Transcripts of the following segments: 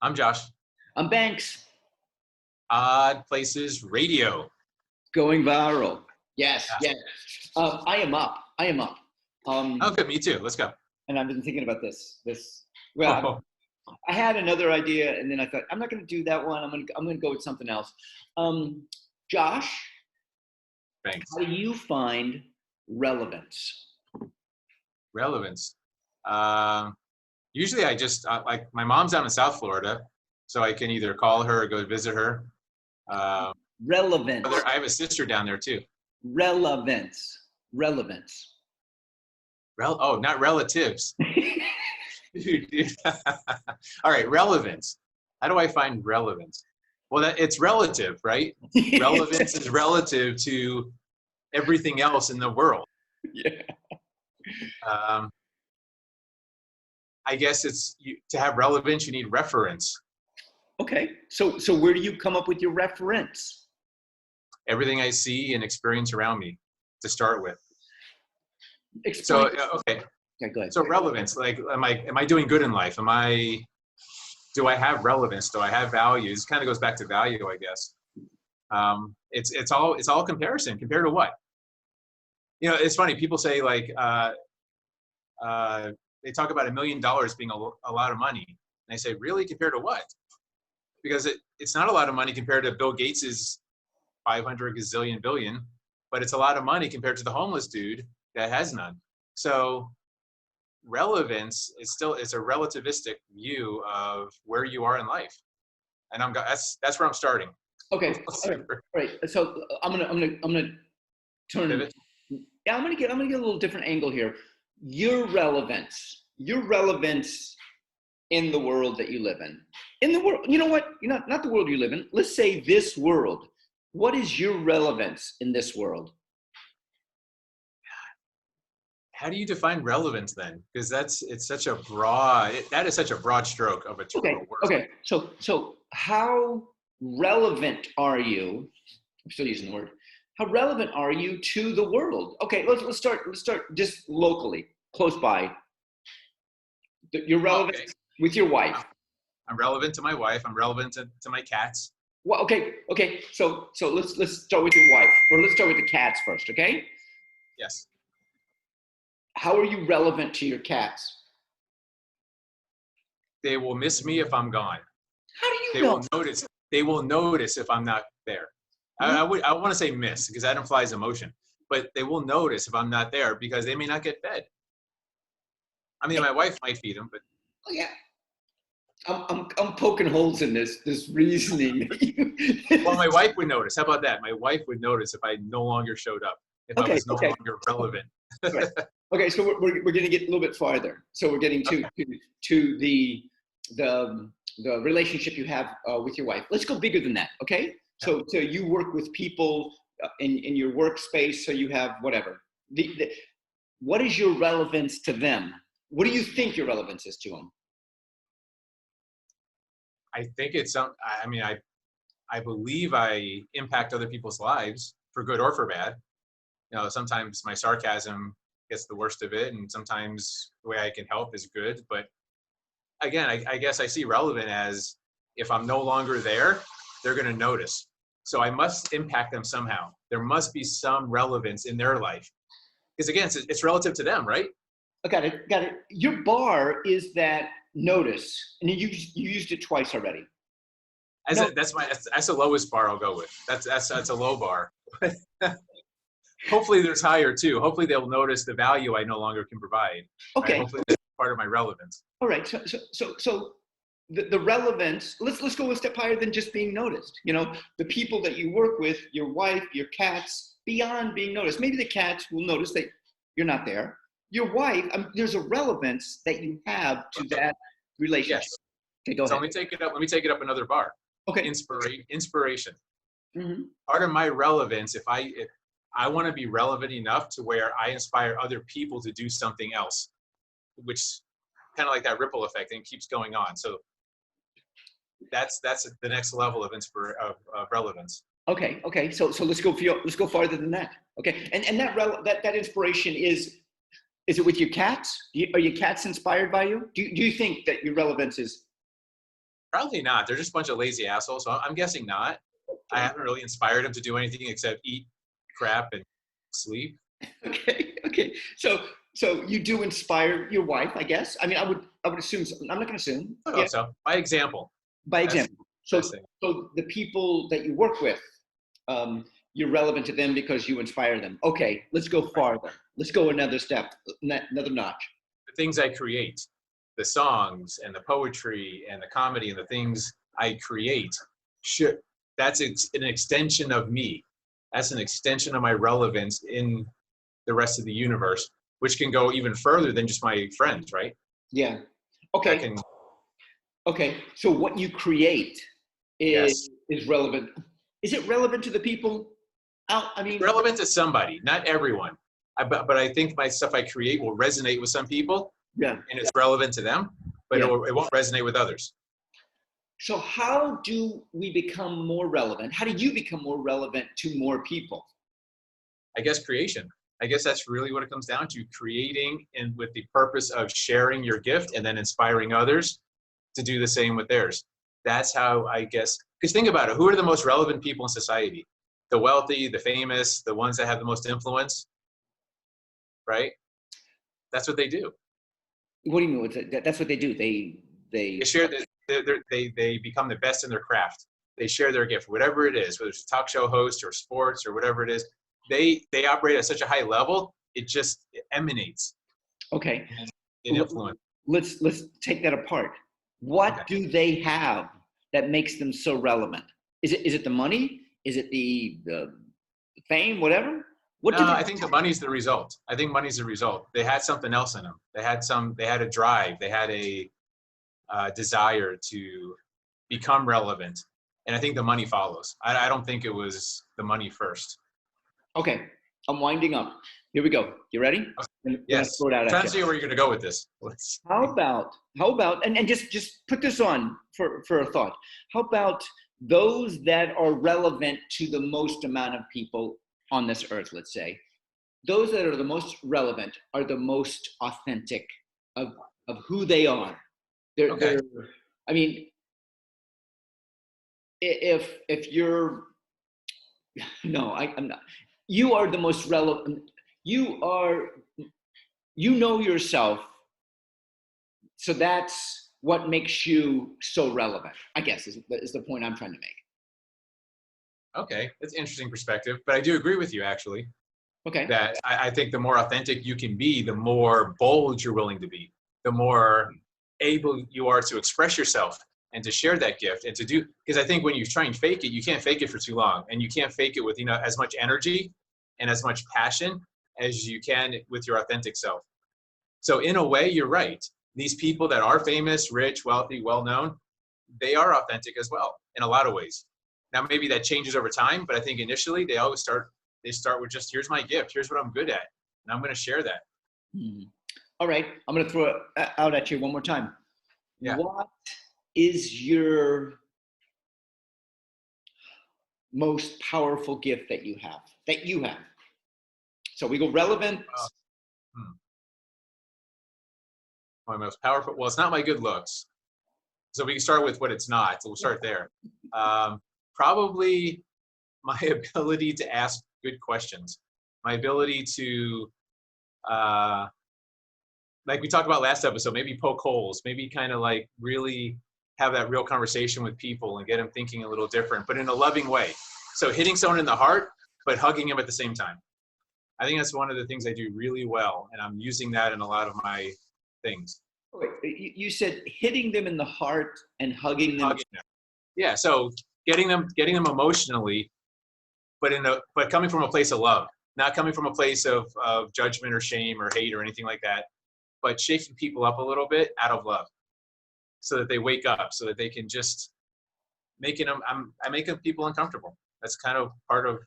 I'm Josh. I'm Banks. Odd Places Radio. Going viral. Yes, Yeah. yes. I am up. Oh, good. Me too. Let's go. And I've been thinking about this. Well, I had another idea, and then I thought I'm not going to do that one. I'm going to go with something else. Josh, Thanks. how do you find relevance? Relevance. Usually I just, like my mom's down in South Florida, so I can either call her or go visit her. Relevance. I have a sister down there too. Relevance. Oh, not relatives. Dude. All right, relevance. How do I find relevance? Well, it's relative, right? Relevance is relative to everything else in the world. Yeah. I guess to have relevance, you need reference. Okay, so where do you come up with your reference? Everything I see and experience around me, to start with. Explain. So okay. Yeah, go ahead. So relevance, like, am I doing good in life? Do I have relevance? Do I have values? Kind of goes back to value, I guess. It's all comparison. Compared to what? You know, it's funny. People say like they talk about $1 million being a lot of money, and I say, really, compared to what? Because it's not a lot of money compared to Bill Gates's 500 gazillion billion, but it's a lot of money compared to the homeless dude that has none. So relevance is it's a relativistic view of where you are in life, and that's where I'm starting. Okay. All right. So I'm gonna turn. Pivot. Yeah, I'm gonna get a little different angle here. Your relevance in the world that you live in. In the world, you know what? Not the world you live in. Let's say this world. What is your relevance in this world? How do you define relevance then? Because that is such a broad stroke of a term. Okay. So how relevant are you? I'm still using the word. How relevant are you to the world? Okay, let's start just locally, close by. You're relevant with your wife. I'm relevant to my wife. I'm relevant to my cats. Well, okay. So let's start with your wife, or let's start with the cats first, okay? Yes. How are you relevant to your cats? They will miss me if I'm gone. How do you know? They will notice if I'm not there. I want to say miss, because that implies emotion, but they will notice if I'm not there because they may not get fed. I mean, my wife might feed them, but yeah, I'm poking holes in this reasoning. Well, my wife would notice. How about that? My wife would notice if I no longer showed up, if I was no longer relevant. Right. Okay, so we're going to get a little bit farther. So we're getting to the relationship you have with your wife. Let's go bigger than that. Okay. So you work with people in your workspace. So you have whatever. What is your relevance to them? What do you think your relevance is to them? I think it's I believe I impact other people's lives for good or for bad. You know, sometimes my sarcasm gets the worst of it, and sometimes the way I can help is good. But again, I guess I see relevant as if I'm no longer there, they're going to notice. So I must impact them somehow. There must be some relevance in their life. Because again, it's relative to them, right? I got it. Your bar is that notice, and you used it twice already. That's the lowest bar I'll go with. That's a low bar. Hopefully there's higher too. Hopefully they'll notice the value I no longer can provide. Okay. Right? Hopefully that's part of my relevance. All right. So the relevance, let's go a step higher than just being noticed. You know, the people that you work with, your wife, your cats, beyond being noticed. Maybe the cats will notice that you're not there. Your wife, there's a relevance that you have to that relationship. Yes. Okay, go ahead. Let me take it up another bar. Okay. Inspiration. Mm-hmm. Part of my relevance, if I want to be relevant enough to where I inspire other people to do something else, which kind of like that ripple effect and keeps going on. So that's the next level of relevance. Okay. So let's go farther than that. Okay. And that inspiration is it with your cats? Are your cats inspired by you? Do you think that your relevance is Probably not. They're just a bunch of lazy assholes. So I'm guessing not. I haven't really inspired them to do anything except eat crap and sleep. Okay, okay. So you do inspire your wife, I guess. I mean, I would assume. So. I'm not going to assume. I Yeah, hope so. By example. by That's example. the So best thing. so the people that you work with, you're relevant to them because you inspire them. Okay, let's go farther. Let's go another step, another notch. The things I create, the songs and the poetry and the comedy and the things I create, should that's an extension of me. That's an extension of my relevance in the rest of the universe, which can go even further than just my friends, right? Yeah. That Okay. can, Okay. So what you create yes, is relevant. Is it relevant to the people out? I it's mean, relevant to somebody, not everyone. But I think my stuff I create will resonate with some people yeah. and it's relevant to them, but Yeah. it won't resonate with others. So how do we become more relevant? How do you become more relevant to more people? I guess creation. I guess that's really what it comes down to, creating and with the purpose of sharing your gift and then inspiring others to do the same with theirs. That's how I guess, because think about it, who are the most relevant people in society? The wealthy, the famous, the ones that have the most influence, right? That's what they do. What do you mean? That's what they do. They They. share they become the best in their craft. They share their gift, whatever it is, whether it's a talk show host or sports or whatever it is. They operate at such a high level, it emanates Okay. and it influences. Let's take that apart. What Okay. do they have that makes them so relevant? Is it the money? Is it the fame? Whatever. What do No, they? I think the money's the result. I think money's the result. They had something else in them. They had a drive. They had a desire to become relevant. And I think the money follows. I don't think it was the money first. Okay, I'm winding up. Here we go. You ready? I'm gonna Yes. throw it out I'm trying at to you. see where you're going to go with this. Let's see. How about and just put this on for a thought. How about those that are relevant to the most amount of people on this earth, let's say. Those that are the most relevant are the most authentic of who they are. Okay. They're I mean, if you're no, I'm not. You are the most relevant. You are you know yourself, so that's what makes you so relevant. I guess is the point I'm trying to make. Okay. That's an interesting perspective. But I do agree with you, actually, Okay. that I think the more authentic you can be, the more bold you're willing to be, the more able you are to express yourself and to share that gift and to do, because I think when you try and fake it, you can't fake it for too long. And you can't fake it with, as much energy and as much passion as you can with your authentic self. So in a way, you're right. These people that are famous, rich, wealthy, well-known, they are authentic as well in a lot of ways. Now, maybe that changes over time, but I think initially they start with just, here's my gift. Here's what I'm good at. And I'm going to share that. Mhm. All right. I'm going to throw it out at you one more time. Yeah. What is your most powerful gift that you have? That you have. So we go relevant. Uh, hmm. My most powerful, well, it's not my good looks. So we can start with what it's not. So we'll start there. Probably my ability to ask good questions, my ability to, like we talked about last episode, maybe poke holes, maybe kind of like really have that real conversation with people and get them thinking a little different, but in a loving way. So hitting someone in the heart, but hugging them at the same time. I think that's one of the things I do really well, and I'm using that in a lot of my things. Wait, you said hitting them in the heart and hugging them. Hugging them. Yeah, so getting them emotionally, but coming from a place of love, not coming from a place of judgment or shame or hate or anything like that, but shaking people up a little bit out of love, so that they wake up, so that they can just I make people uncomfortable. That's kind of part of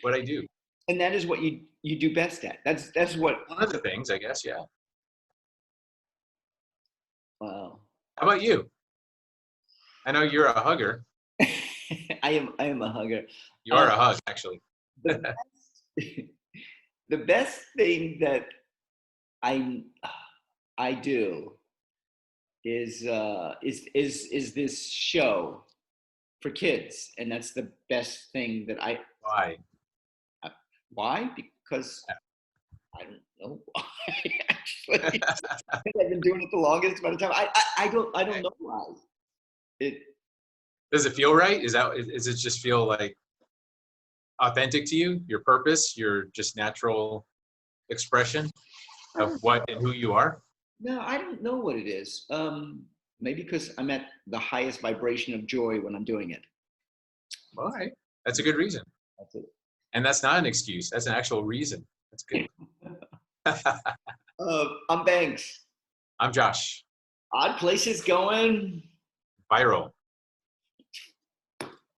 what I do. And that is what you do best at. That's what. One of the things, I guess, yeah. Wow. How about you? I know you're a hugger. I am a hugger. You are a hug, actually. The best, the best thing that I do is this show for kids, and that's the best thing that Why? why? Because I don't know why. Actually, I've been doing it the longest amount of time. I don't know why. It Does it feel right? Is it just feel like authentic to you? Your purpose, your just natural expression of what and who you are? No, I don't know what it is. Maybe because I'm at the highest vibration of joy when I'm doing it. All right. That's a good reason. That's it. And that's not an excuse. That's an actual reason. That's good. I'm Banks. I'm Josh. Odd places going. Viral.